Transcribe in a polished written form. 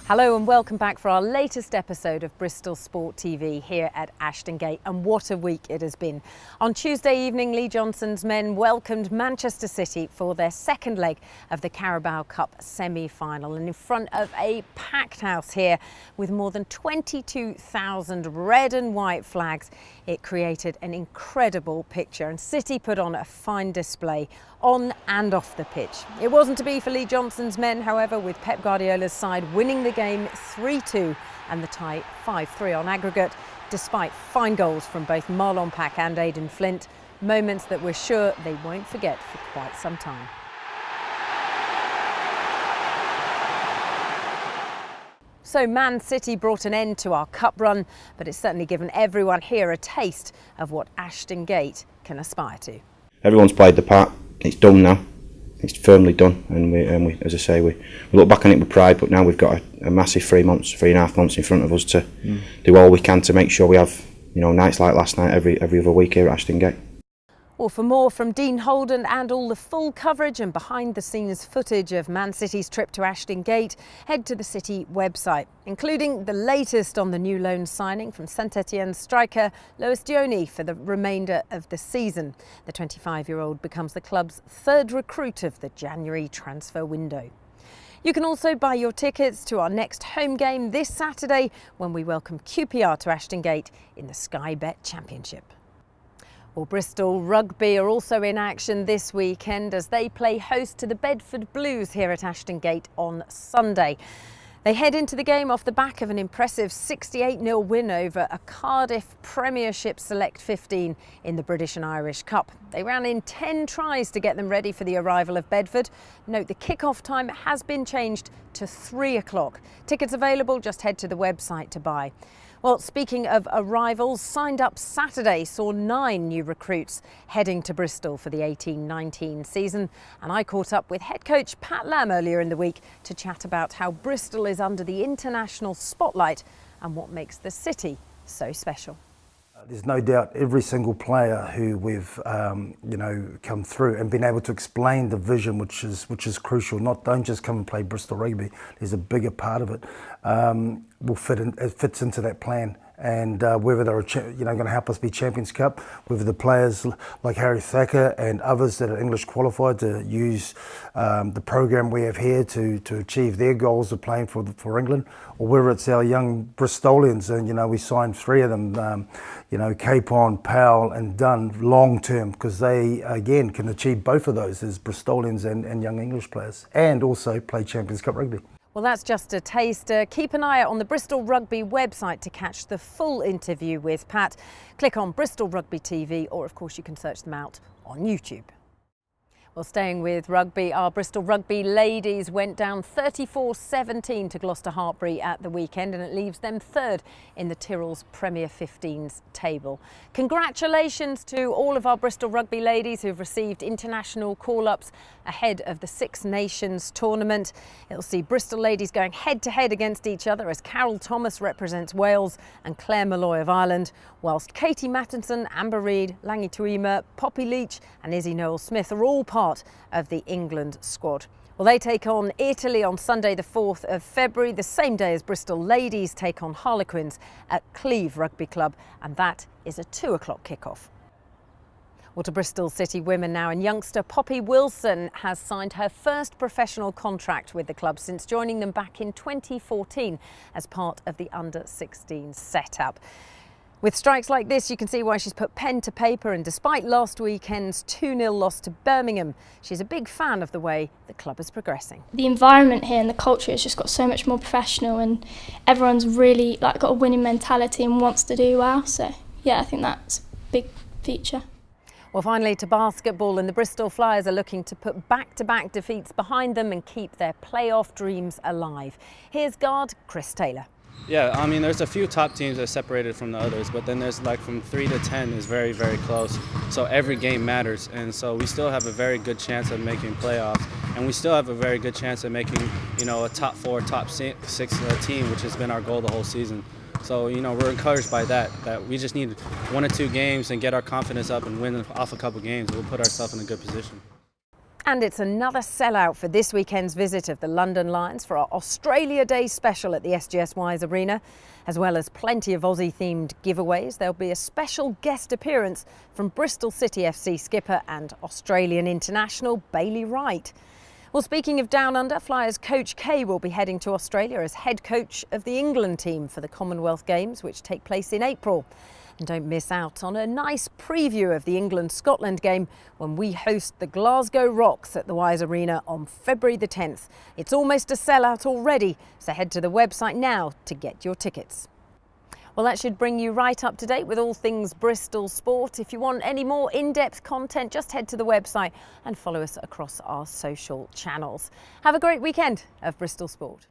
Hello and welcome back for our latest episode of Bristol Sport TV here at Ashton Gate, and what a week it has been. On Tuesday evening, Lee Johnson's men welcomed Manchester City for their second leg of the Carabao Cup semi-final, and in front of a packed house here with more than 22,000 red and white flags, it created an incredible picture, and City put on a fine display on and off the pitch. It wasn't to be for Lee Johnson's men, however, with Pep Guardiola's side winning the game 3-2 and the tie 5-3 on aggregate, despite fine goals from both Marlon Pack and Aidan Flint, moments that we're sure they won't forget for quite some time. So Man City brought an end to our cup run, but it's certainly given everyone here a taste of what Ashton Gate can aspire to. Everyone's played the part. It's done now. It's firmly done, and we, as I say, we look back on it with pride. But now we've got a massive 3.5 months in front of us to do all we can to make sure we have, nights like last night every other week here at Ashton Gate. Well, for more from Dean Holden and all the full coverage and behind-the-scenes footage of Man City's trip to Ashton Gate, head to the City website, including the latest on the new loan signing from Saint-Etienne's striker Lois Diony for the remainder of the season. The 25-year-old becomes the club's third recruit of the January transfer window. You can also buy your tickets to our next home game this Saturday when we welcome QPR to Ashton Gate in the Sky Bet Championship. Well, Bristol Rugby are also in action this weekend as they play host to the Bedford Blues here at Ashton Gate on Sunday. They head into the game off the back of an impressive 68-0 win over a Cardiff Premiership Select 15 in the British and Irish Cup. They ran in 10 tries to get them ready for the arrival of Bedford. Note the kick-off time has been changed to 3 o'clock. Tickets available, just head to the website to buy. Well, speaking of arrivals, signed up Saturday saw 9 new recruits heading to Bristol for the 18-19 season. And I caught up with head coach Pat Lamb earlier in the week to chat about how Bristol is under the international spotlight and what makes the city so special. There's no doubt every single player who we've come through and been able to explain the vision, which is crucial. Don't just come and play Bristol Rugby. There's a bigger part of it. Will fit in. It fits into that plan. And whether they're going to help us be Champions Cup, whether the players like Harry Thacker and others that are English qualified to use the program we have here to achieve their goals of playing for England, or whether it's our young Bristolians, and we signed 3 of them, Capon, Powell and Dunn long term, because they again can achieve both of those as Bristolians and young English players, and also play Champions Cup rugby. Well, that's just a taster. Keep an eye out on the Bristol Rugby website to catch the full interview with Pat. Click on Bristol Rugby TV, or of course you can search them out on YouTube. Well, staying with rugby, our Bristol Rugby Ladies went down 34-17 to Gloucester Hartpury at the weekend, and it leaves them 3rd in the Tyrrell's Premier 15s table. Congratulations to all of our Bristol Rugby Ladies who've received international call-ups ahead of the Six Nations tournament. It'll see Bristol Ladies going head-to-head against each other as Carol Thomas represents Wales and Claire Malloy of Ireland, whilst Katie Mattinson, Amber Reid, Langi Tuima, Poppy Leach and Izzy Noel-Smith are all part of the England squad. Well, they take on Italy on Sunday the 4th of February, the same day as Bristol Ladies take on Harlequins at Cleve Rugby Club, and that is a 2 o'clock kickoff. Well, to Bristol City women now, and youngster Poppy Wilson has signed her first professional contract with the club since joining them back in 2014 as part of the under-16 setup. With strikes like this, you can see why she's put pen to paper, and despite last weekend's 2-0 loss to Birmingham, she's a big fan of the way the club is progressing. The environment here and the culture has just got so much more professional, and everyone's really got a winning mentality and wants to do well. So yeah, I think that's a big feature. Well, finally to basketball, and the Bristol Flyers are looking to put back-to-back defeats behind them and keep their playoff dreams alive. Here's guard Chris Taylor. Yeah, I mean, there's a few top teams that are separated from the others, but then there's from 3 to 10 is very, very close. So every game matters, and so we still have a very good chance of making playoffs, and we still have a very good chance of making, a top 4, top 6 team, which has been our goal the whole season. So, we're encouraged by that we just need 1 or 2 games and get our confidence up and win off a couple games. We'll put ourselves in a good position. And it's another sellout for this weekend's visit of the London Lions for our Australia Day special at the SGS Wise Arena. As well as plenty of Aussie-themed giveaways, there'll be a special guest appearance from Bristol City FC skipper and Australian international Bailey Wright. Well, speaking of Down Under, Flyers coach Kay will be heading to Australia as head coach of the England team for the Commonwealth Games, which take place in April. And don't miss out on a nice preview of the England-Scotland game when we host the Glasgow Rocks at the Wise Arena on February the 10th. It's almost a sellout already, so head to the website now to get your tickets. Well, that should bring you right up to date with all things Bristol sport. If you want any more in-depth content, just head to the website and follow us across our social channels. Have a great weekend of Bristol Sport.